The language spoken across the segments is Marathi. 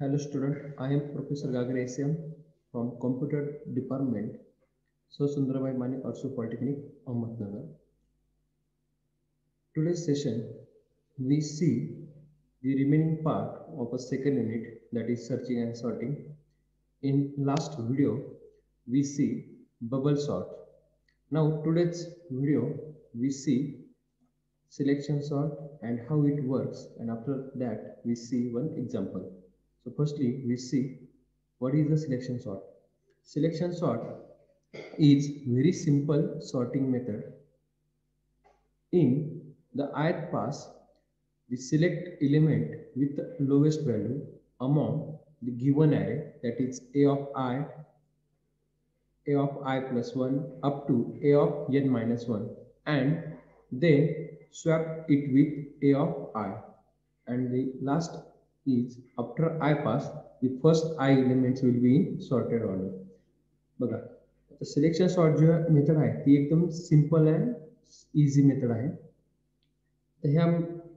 Hello student, I am Professor Gagre SM from Computer Department, So Sundarbai Manik Arts Polytechnic, Ahmednagar. Today's session, we see the remaining part of a second unit, that is searching and sorting. In last video, we see bubble sort. Now today's video, we see selection sort and how it works, and after that we see one example. So firstly, we see what is the selection sort. Selection sort is very simple sorting method. In the ith pass, we select element with the lowest value among the given array, that is a of I plus 1 up to a of n minus 1, and then swap it with a of I. And the last is after I pass, the first I elements will be in sorted order. बघा, आता सिलेक्शन सॉर्ट जो मेथड आहे ती एकदम सिंपल अँड इझी मेथड आहे. तर ह्या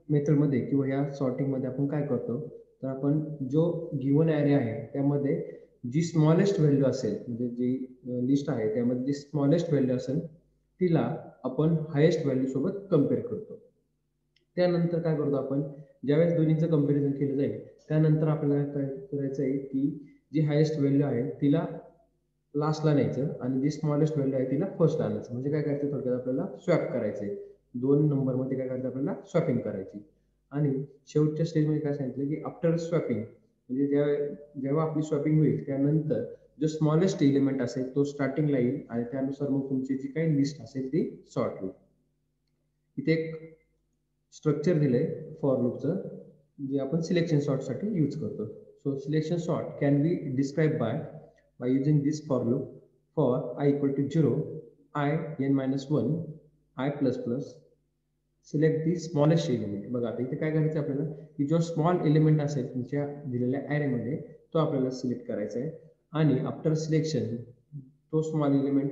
मेथडमध्ये किंवा ह्या सॉर्टिंगमध्ये आपण काय करतो, तर आपण जो गिवन ॲरे आहे त्यामध्ये जी स्मॉलेस्ट व्हॅल्यू असेल, म्हणजे जी लिस्ट आहे त्यामध्ये जी स्मॉलेस्ट व्हॅल्यू असेल तिला आपण हायेस्ट व्हॅल्यू सोबत कम्पेअर करतो. त्यानंतर काय करतो आपण, ज्यावेळेस दोन्हीचं कंपॅरिझन केलं जाईल त्यानंतर आपल्याला काय करायचं आहे की जी हायेस्ट व्हॅल्यू आहे तिला लास्टला न्यायचं आणि जी स्मॉलेस्ट व्हॅल्यू आहे तिला फर्स्ट आणायचं. म्हणजे काय करायचं, थोडक्यात आपल्याला स्वॅप करायचे, दोन नंबरमध्ये काय करायचं आपल्याला स्वॅपिंग करायची. आणि शेवटच्या स्टेजमध्ये काय सांगितलं की आफ्टर स्वॅपिंग, म्हणजे जेव्हा आपली स्वॅपिंग होईल त्यानंतर जो स्मॉलेस्ट एलिमेंट असेल तो स्टार्टिंगला येईल आणि त्यानुसार मग तुमची जी काही लिस्ट असेल ती सॉर्ट होईल. इथे एक स्ट्रक्चर दिलंय फॉर लूपचं, जे आपण सिलेक्शन सॉर्टसाठी यूज करतो. So selection sort can be describe by using this for loop for I equal to 0, I n minus 1, I plus plus, select the smallest element. बघा आता इथे काय करायचं आपल्याला की जो स्मॉल एलिमेंट असेल तुमच्या दिलेल्या ॲरेमध्ये तो आपल्याला सिलेक्ट करायचा आहे आणि आफ्टर सिलेक्शन तो स्मॉल एलिमेंट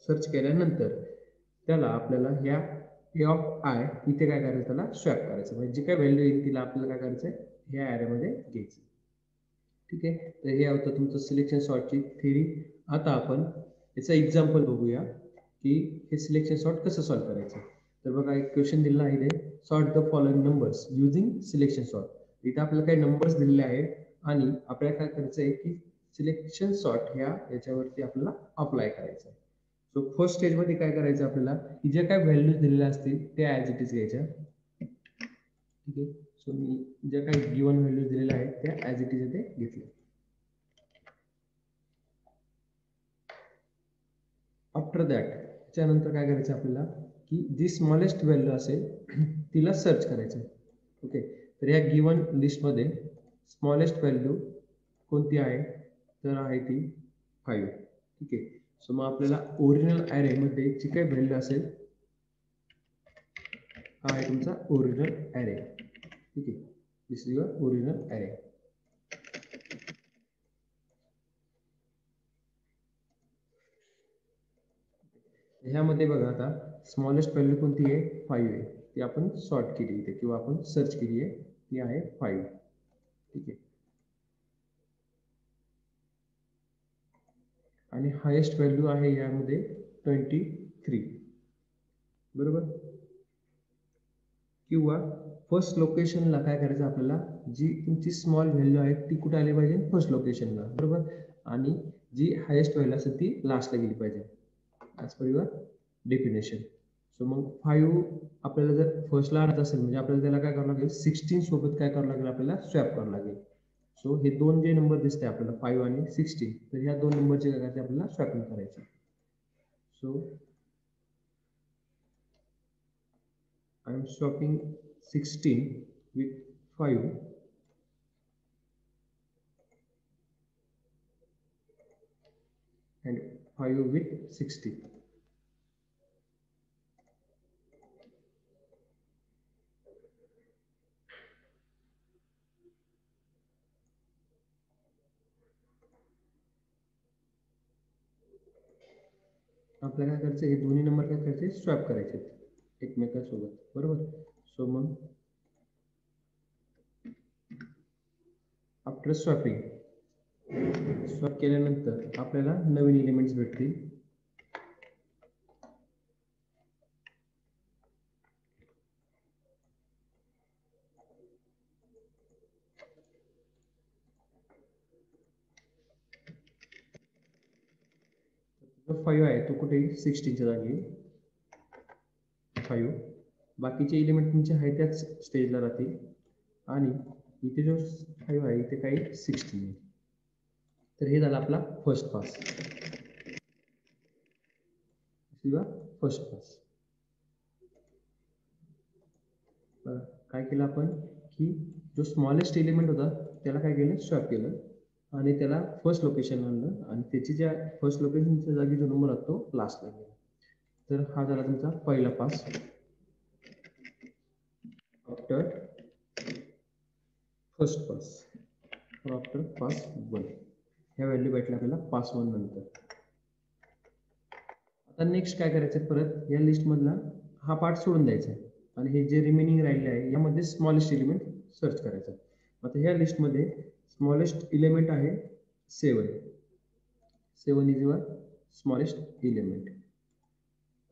सर्च केल्यानंतर त्याला आपल्याला ह्या ए ऑफ आय इथे काय करायचं, त्याला स्वॅप करायचं. म्हणजे जी काय व्हॅल्यू येईल तिला आपल्याला काय करायचं आहे, ह्या ॲरेमध्ये घ्यायचं. ठीक आहे, तर हे होतं तुमचं सिलेक्शन सॉर्टची थेरी. आता आपण याचं एक्झाम्पल बघूया की हे सिलेक्शन सॉर्ट कसं सॉल्व्ह करायचं. तर बघा एक क्वेश्चन दिलेला आहे इथे, sort the following numbers using selection sort. इथे आपल्याला काही नंबर्स दिलेले आहेत आणि आपल्याला काय करायचं आहे की सिलेक्शन सॉर्ट याच्यावरती आपल्याला अप्लाय करायचं आहे. सो फर्स्ट स्टेजमध्ये काय करायचं आपल्याला की जे काय व्हॅल्यूज दिलेल्या असतील त्या ॲज इट इज घ्यायच्या. ठीक आहे, सो मी ज्या काही गिवन व्हॅल्यूज दिलेल्या आहेत त्या ॲज इट इज इथे घेतल्या. आफ्टर दॅट त्यानंतर काय करायचं आपल्याला की जी स्मॉलेस्ट व्हॅल्यू असेल तिला सर्च करायचं. ओके, तर ह्या गिवन लिस्टमध्ये स्मॉलेस्ट व्हॅल्यू कोणती आहे, तर आहे ती 5. ठीक आहे, सो मग आपल्याला ओरिजिनल ॲरेमध्ये जी काही व्हॅल्यू असेल हा आहे तुमचा ओरिजिनल ॲरे. ठीक आहे, दिस इज युअर ओरिजिनल ॲरे. ह्यामध्ये बघा आता स्मॉलेस्ट व्हॅल्यू कोणती आहे, 5 आहे. ती आपण सॉर्ट केली इथे किंवा आपण सर्च केली आहे, ती आहे 5. ठीक आहे, आणि हायेस्ट व्हॅल्यू आहे यामध्ये 23. बरोबर, किंवा फर्स्ट लोकेशनला काय करायचं आपल्याला, जी तुमची स्मॉल व्हॅल्यू आहे ती कुठे आली पाहिजे, फर्स्ट लोकेशनला. बरोबर, आणि जी हायेस्ट व्हॅल्यू असेल ती लास्टला गेली पाहिजे as per your definition. So मग 5 आपल्याला जर फर्स्टला आणत असेल म्हणजे आपल्याला त्याला काय करावं लागेल, 16 सोबत काय करावं लागेल, आपल्याला स्वॅप करावं लागेल. सो हे दोन जे नंबर दिसते आपल्याला 5 आणि 16, तर ह्या दोन नंबरचे काय करायचे आपल्याला स्वॅपिंग करायची. So I am swapping 16 with 5 and 5 with 60. आपल्याला काय करायचं, हे दोन्ही नंबर काय करायचे, स्वॅप करायचे एकमेकांसोबत. बरोबर, सो मग आफ्टर स्वॅपिंग स्वॅप केल्यानंतर आपल्याला नवीन एलिमेंट्स भेटतील. जो 5 आहे तो कुठे 16च्या जागी 5. बाकीचे एलिमेंट तुमचे आहे त्याच स्टेजला राहतील आणि इथे जो 5 आहे इथे काही 16 आहे. तर हे झालं आपला फर्स्ट पास किंवा फर्स्ट पास. काय केलं आपण की जो स्मॉलेस्ट एलिमेंट होता त्याला काय केलं स्वॅप केलं आणि त्याला फर्स्ट लोकेशन आणलं आणि त्याची ज्या फर्स्ट लोकेशनच्या जागी जो नंबर असतो तो लास्टला गेला. तर हा झाला तुमचा पहिला pass. After first pass after pass 1 ह्या व्हॅल्यू भेटल्या आपल्याला पास 1 नंतर. आता नेक्स्ट काय करायचं परत या लिस्ट मधला हा पार्ट सोडून द्यायचा आणि हे जे रिमेनिंग राहिले आहे यामध्ये स्मॉलेस्ट एलिमेंट सर्च करायचं. आता ह्या लिस्ट मध्ये स्मॉलेस्ट एलिमेंट आहे 7. 7 इज युअर स्मॉलेस्ट एलिमेंट.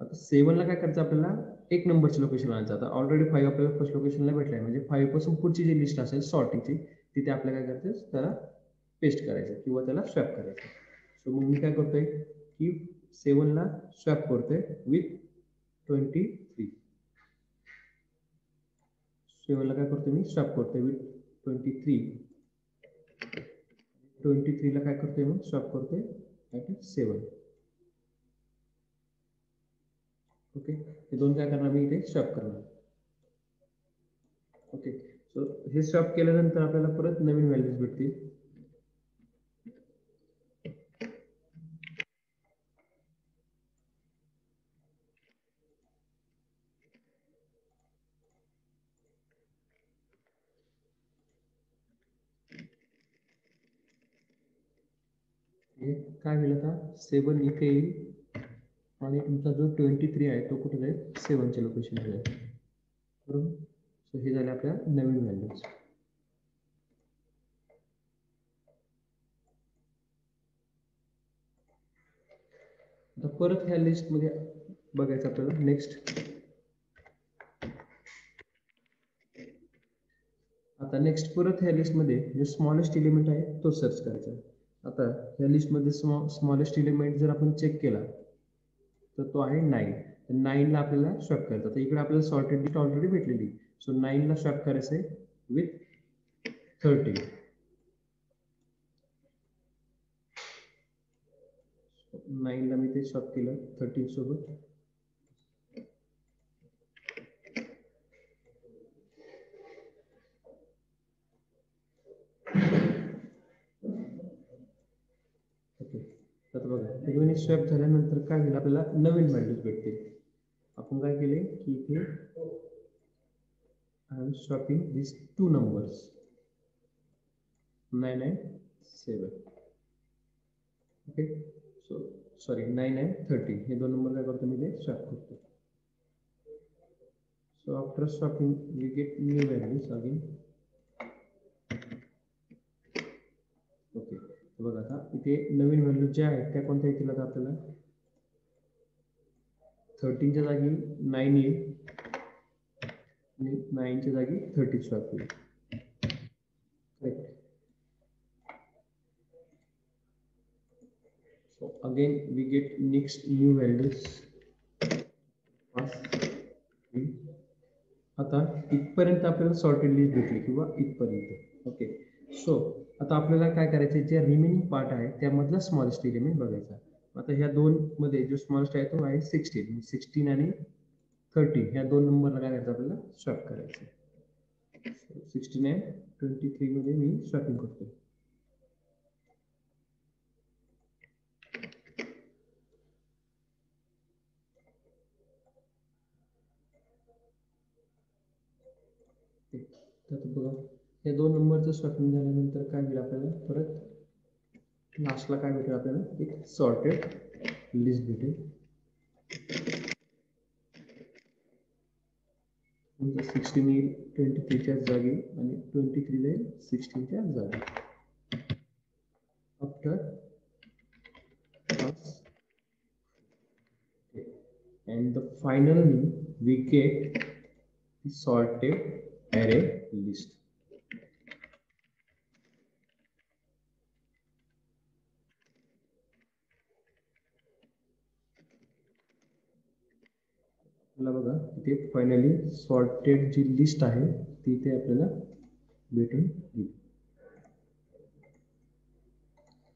आता 7 ला काय करायचं आपल्याला एक नंबरची लोकेशन आणायचं. आता ऑलरेडी 5 आपल्याला फर्स्ट लोकेशनला भेटलाय म्हणजे 5 पासून पुढची जी लिस्ट असेल सॉर्टिंगची तिथे आपल्याला काय करायचं त्याला पेस्ट करायचं किंवा त्याला स्वॅप करायचं. सो मग मी काय करतोय की 7 ला स्वॅप करतोय विथ 23. 7 ला काय करतोय मी स्वॅप करतोय विथ 23. 23 ला काय करतोय मग स्वॅप करतोय ॲट 7. ओके हे दोन काय करणार मी इथे स्वॅप करणार. ओके सो हे स्वॅप केल्यानंतर आपल्याला परत नवीन व्हॅल्यूज भेटतील. काय होईल आता 7 इथे येईल आणि तुमचा जो 23 आहे तो कुठे जाईल 7च्या लोकेशनला जाईल. बरोबर. सो हे झाले आपल्या नवीन व्हॅल्यूज. आता परत ह्या लिस्ट मध्ये बघायचं आपल्याला नेक्स्ट. आता नेक्स्ट परत ह्या लिस्ट मध्ये जो स्मॉलेस्ट एलिमेंट आहे तो सर्च करायचा. आता ह्या लिस्ट मध्ये स्मॉलेस्ट एलिमेंट जर आपण चेक केला तर तो आहे 9. तर 9 ला आपल्याला स्वॅप करायचं. तर इकडे आपल्याला सॉर्टेड लिस्ट ऑलरेडी भेटलेली. सो 9 ला स्वॅप करायचं आहे विथ 13. 9 ला मी ते स्वॅप केलं 13 सोबत. ओके तर बघा दोन्ही स्वॅप झाल्यानंतर काय होईल आपल्याला नवीन व्हॅल्यूज भेटतील. आपण काय केले की इथे I am swapping this 2 numbers 9 and 7. Okay so sorry 9 and 13 हे दोन नंबर काय करतो मी ते स्वॅप करतो. So after swapping we get new values again. Okay बघा आता इथे नवीन व्हॅल्यू ज्या आहेत त्या कोणत्या येतील आता आपल्याला 13च्या जागी 9 येईल आणि 9च्या जागी 30 स्वॅप होईल. Correct. So again we get next new values. आता इथपर्यंत आपल्याला सॉर्टेड लिस्ट भेटली किंवा इथपर्यंत. ओके सो आता आपल्याला काय करायचं जे रिमेनिंग पार्ट आहे त्यामधला स्मॉलेस्ट एलिमेंट बघायचा. आता ह्या दोन मध्ये जो स्मॉलेस्ट आहे तो आहे 16. 16 आणि 13 ह्या दोन नंबरला काय करायचं आपल्याला स्वॅप करायचं. 16 आणि 23 मध्ये मी स्वॅपिंग करतो. तर बघा या दोन नंबरचं स्वॅपिंग झाल्यानंतर काय होईल आपल्याला परत लास्टला काय भेटेल आपल्याला एक सॉर्टेड लिस्ट भेटेल. 16 येईल 23च्या जागी आणि 23 जाईल 16च्या जागी. after us, okay. And the finally we get the sorted array list. आपल्याला बघा इथे फायनली सॉर्टेड जी लिस्ट आहे ती इथे आपल्याला भेटून येईल.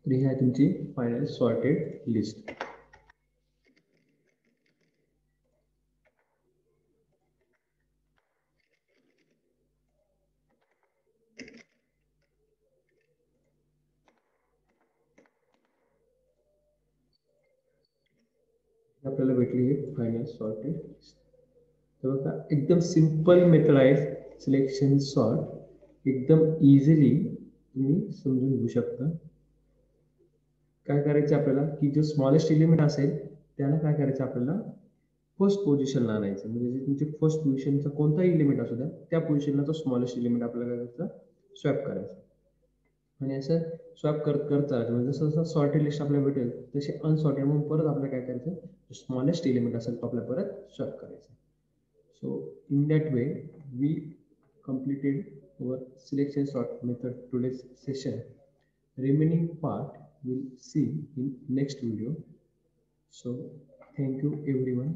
तर ही आहे तुमची फायनल सॉर्टेड लिस्ट. आपल्याला भेटली आहे फायनल सॉर्टेड लिस्ट. तर बघा एकदम सिंपल मेथड आहे सिलेक्शन सॉर्ट. एकदम इझिली तुम्ही समजून घेऊ शकता. काय करायचं आपल्याला की जो स्मॉलेस्ट एलिमेंट असेल त्याला काय करायचं आपल्याला फर्स्ट पोझिशनला आणायचं. म्हणजे जे तुमचे फर्स्ट पोझिशनचा कोणताही एलिमेंट असू द्या त्या पोझिशनला तो स्मॉलेस्ट एलिमेंट आपल्याला काय करायचा स्वॅप करायचा. आणि असं स्वॅप करत करता म्हणजे जसं जसं सॉर्टेड लिस्ट आपल्याला भेटेल तसे अनसॉर्टेड म्हणून परत आपल्याला काय करायचं जो स्मॉलेस्ट एलिमेंट असेल तो आपल्याला परत स्वॅप करायचा. So in that way, we completed our selection sort method today's session. Remaining part we'll see in next video. So thank you everyone.